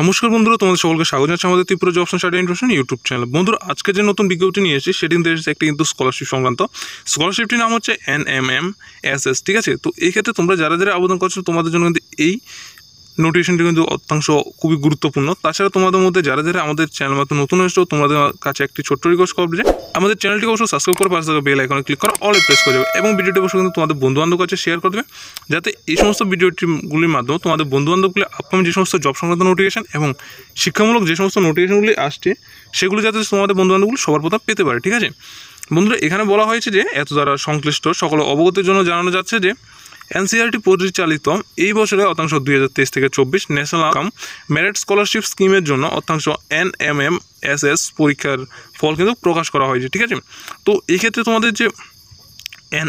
নমস্কার বন্ধুরা, তোমাদের সকলকে স্বাগত জানাচ্ছি আমাদের Tripura jobs and study information YouTube channel. বন্ধুরা, আজকে যে নতুন বিজ্ঞপ্তি নিয়ে এসেছি সেটি কিন্তু এসেছে একটি কিন্তু স্কলারশিপ সংক্রান্ত। স্কলারশিপটির নাম হচ্ছে NMMSS, ঠিক আছে। তো এই ক্ষেত্রে তোমরা যারা যারা আবেদন করছো তোমাদের জন্য কিন্তু এই নোটিফিকেশনটি কিন্তু অত্যন্ত খুবই গুরুত্বপূর্ণ। তাছাড়া তোমাদের মধ্যে যারা যারা আমাদের চ্যানেল মাত্র নতুন এসেছো তোমাদের কাছে একটি ছোট্ট রিকোয়েস্ট করবে যে আমাদের চ্যানেলটিকে অবশ্যই সাবস্ক্রাইব করে পাশে থাকা বেল আইকনে ক্লিক করে অলে প্রেস করে যাবে এবং ভিডিওটি অবশ্যই কিন্তু তোমাদের বন্ধুবান্ধব কাছে শেয়ার করে দেবে, যাতে এই সমস্ত ভিডিওগুলির মাধ্যমে তোমাদের বন্ধুবান্ধবগুলি আপকামিং যে সমস্ত জব সংক্রান্ত নোটিফিকেশন এবং শিক্ষামূলক যে সমস্ত নোটিফিকেশনগুলি আসছে সেগুলো যাতে তোমাদের বন্ধুবান্ধবগুলো সবার প্রথম পেতে পারে, ঠিক আছে। বন্ধুরা, এখানে বলা হয়েছে যে এত দ্বারা সংশ্লিষ্ট সকল অবগতির জন্য জানানো যাচ্ছে যে NCERT পরিচালিত এই বছরের অর্থাংশ 2023 থেকে 24 ন্যাশনাল কাম মেরিট স্কলারশিপ স্কিমের জন্য অর্থাংশ NMMSS পরীক্ষার ফল কিন্তু প্রকাশ করা হয়েছে, ঠিক আছে। তো এই ক্ষেত্রে তোমাদের যে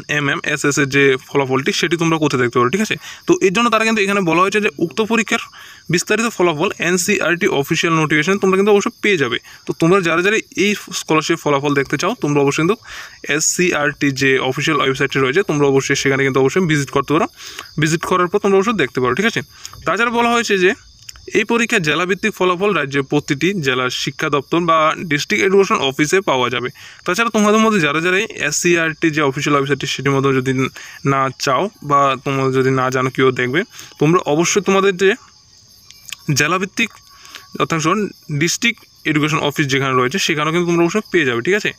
NMMSS এর যে ফলাফলটি সেটি তোমরা কোথায় দেখতে পারো, ঠিক আছে। তো এর জন্য তারা কিন্তু এখানে বলা হয়েছে যে উক্ত পরীক্ষার বিস্তারিত ফলাফল NCERT অফিসিয়াল নোটিফিকেশন তোমরা কিন্তু অবশ্যই পেয়ে যাবে। তো তোমরা যারা যারা এই স্কলারশিপ ফলাফল দেখতে চাও তোমরা অবশ্যই কিন্তু SCERT যে অফিসিয়াল ওয়েবসাইটটি রয়েছে তোমরা অবশ্যই সেখানে কিন্তু অবশ্যই ভিজিট করতে পারো। ভিজিট করার পর তোমরা অবশ্যই দেখতে পারো, ঠিক আছে। তাছাড়া বলা হয়েছে যে এই পরীক্ষার জেলাভিত্তিক ফলাফল রাজ্যের প্রতিটি জেলার শিক্ষা দপ্তর বা ডিস্ট্রিক্ট এডুকেশন অফিসে পাওয়া যাবে। তাছাড়া তোমাদের মধ্যে যারা যারা SCERT যে অফিসিয়াল ওয়েবসাইটটি সেটির মধ্যে যদি না চাও বা তোমরা যদি না জানো কেউ দেখবে, তোমরা অবশ্যই তোমাদের যে জেলাভিত্তিক অর্থাৎ ডিস্ট্রিক্ট এডুকেশন অফিস যেখানে রয়েছে সেখানেও কিন্তু তোমরা অবশ্যই পেয়ে যাবে, ঠিক আছে।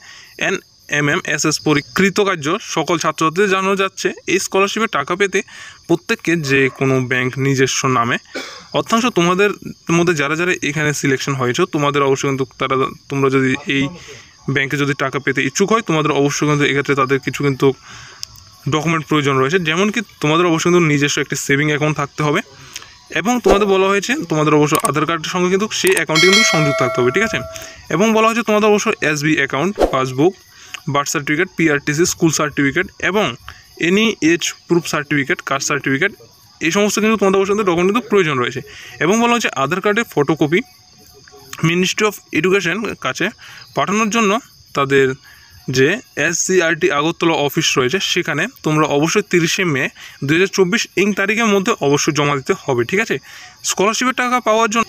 NMMSS কৃতকার্য সকল ছাত্রছাত্রীদের জানানো যাচ্ছে এই স্কলারশিপের টাকা পেতে প্রত্যেককে যে কোনো ব্যাংক নিজস্ব নামে অর্থাংশ তোমাদের মধ্যে যারা যারা এখানে সিলেকশন হয়েছে তোমাদের অবশ্যই কিন্তু তোমরা যদি এই ব্যাংকে যদি টাকা পেতে ইচ্ছুক হয় তোমাদের অবশ্যই কিন্তু এক্ষেত্রে তাদের কিছু কিন্তু ডকুমেন্ট প্রয়োজন রয়েছে, যেমন কি তোমাদের অবশ্যই কিন্তু নিজস্ব একটি সেভিং অ্যাকাউন্ট থাকতে হবে এবং তোমাদের বলা হয়েছে তোমাদের অবশ্যই আধার কার্ডের সঙ্গে কিন্তু সেই অ্যাকাউন্টটি কিন্তু সংযুক্ত থাকতে হবে, ঠিক আছে। এবং বলা হয়েছে তোমাদের অবশ্যই SB account, passbook, birth certificate, PRTC school certificate এবং any age proof certificate, caste certificate এই সমস্ত কিন্তু তোমাদের অবশ্যই ডকুমেন্ট কিন্তু প্রয়োজন রয়েছে। এবং বলা হচ্ছে আধার কার্ডের ফটোকপি মিনিস্ট্রি অফ এডুকেশন কাছে পাঠানোর জন্য তাদের যে SCERT আগরতলা অফিস রয়েছে সেখানে তোমরা অবশ্যই 30শে মে 2024 এই তারিখের মধ্যে অবশ্যই জমা দিতে হবে, ঠিক আছে। স্কলারশিপের টাকা পাওয়ার জন্য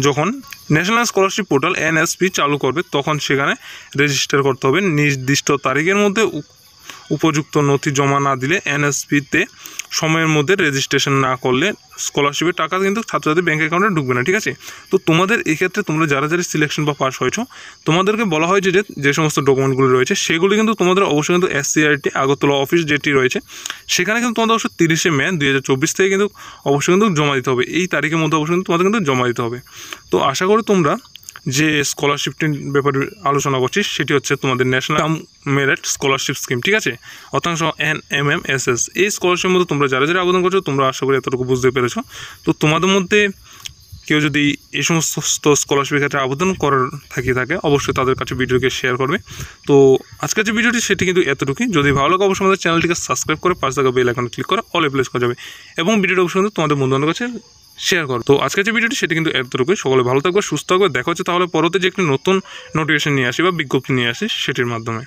যখন ন্যাশনাল স্কলারশিপ পোর্টাল NSP চালু করবে তখন সেখানে রেজিস্টার করতে হবে। নির্দিষ্ট তারিখের মধ্যে উপযুক্ত নথি জমা না দিলে NSPতে সময়ের মধ্যে রেজিস্ট্রেশন না করলে স্কলারশিপের টাকা কিন্তু ছাত্রছাত্রীর ব্যাঙ্ক অ্যাকাউন্টে ঢুকবে না, ঠিক আছে। তো তোমাদের এক্ষেত্রে তোমরা যারা যারা সিলেকশন বা পাস হয়েছো তোমাদেরকে বলা হয়েছে যে সমস্ত ডকুমেন্টগুলো রয়েছে সেগুলি কিন্তু তোমাদের অবশ্যই কিন্তু SCERT আগরতলা অফিস যেটি রয়েছে সেখানে কিন্তু তোমাদের অবশ্যই 30শে মে 2024 থেকে কিন্তু অবশ্যই কিন্তু জমা দিতে হবে। এই তারিখের মধ্যে অবশ্যই কিন্তু তোমাদের কিন্তু জমা দিতে হবে। তো আশা করি তোমরা যে স্কলারশিপটির ব্যাপারে আলোচনা করছি সেটি হচ্ছে তোমাদের ন্যাশনাল মেরিট স্কলারশিপ স্কিম, ঠিক আছে, অর্থাংশ NMMSS। এই স্কলারশিপের মধ্যে তোমরা যারা যারা আবেদন করছো তোমরা আশা করি এতটুকু বুঝতে পেরেছো। তো তোমাদের মধ্যে কেউ যদি এই সমস্ত স্কলারশিপের ক্ষেত্রে আবেদন করার থাকে অবশ্যই তাদের কাছে ভিডিওকে শেয়ার করবে। তো আজকের যে ভিডিওটি সেটি কিন্তু এতটুকুই। যদি ভালো লাগে অবশ্যই আমাদের চ্যানেলটিকে সাবস্ক্রাইব করে পাশে থাকা বেল আইকনে ক্লিক করে অলে প্রেস করা যাবে এবং ভিডিওটা অবশ্যই তোমাদের বন্ধুবান্ধবের কাছে শেয়ার করো। তো আজকের যে ভিডিওটি সেটি কিন্তু এতটুকুই। সকলে ভালো থাকবে, সুস্থ থাকবে। দেখা হচ্ছে তাহলে পরবর্তী যে একটি নতুন নোটিফিকেশন নিয়ে আসি বা বিজ্ঞপ্তি নিয়ে আসি সেটির মাধ্যমে।